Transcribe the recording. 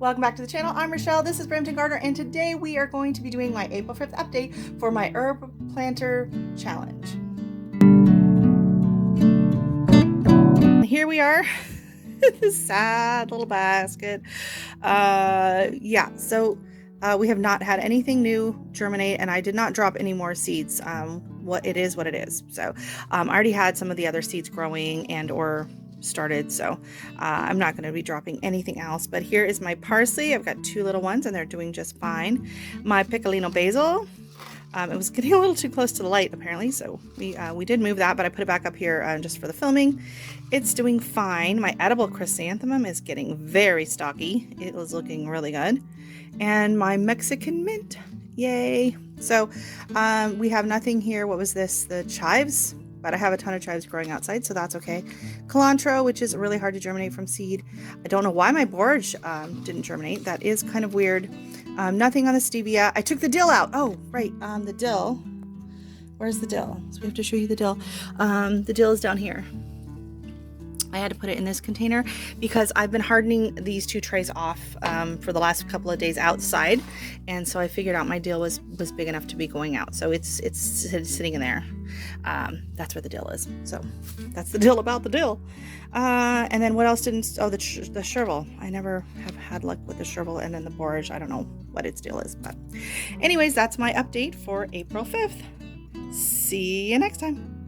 Welcome back to the channel. I'm Rochelle. This is Brampton Gardener, and today we are going to be doing my April 5th update for my herb planter challenge. Here we are. This sad little basket. We have not had anything new germinate, and I did not drop any more seeds. What it is. So I already had some of the other seeds growing and or started, so I'm not going to be dropping anything else. But here is my parsley. I've got two little ones and they're doing just fine. My piccolino basil, it was getting a little too close to the light apparently, so we did move that, but I put it back up here just for the filming. It's doing fine. My edible chrysanthemum is getting very stocky. It was looking really good. And my Mexican mint, yay. So we have nothing here. What was this? The chives? But I have a ton of chives growing outside, so that's okay. Cilantro, which is really hard to germinate from seed. I don't know why my borage didn't germinate. That is kind of weird. Nothing on the stevia. I took the dill out. Oh, right, the dill. Where's the dill? So we have to show you the dill. The dill is down here. I had to put it in this container because I've been hardening these two trays off for the last couple of days outside, and so I figured out my dill was big enough to be going out, so it's sitting in there. That's where the dill is. So that's the dill about the dill. And then what else didn't? Oh, the chervil. I never have had luck with the chervil, and then the borage. I don't know what its deal is, but anyways, that's my update for April 5th. See you next time.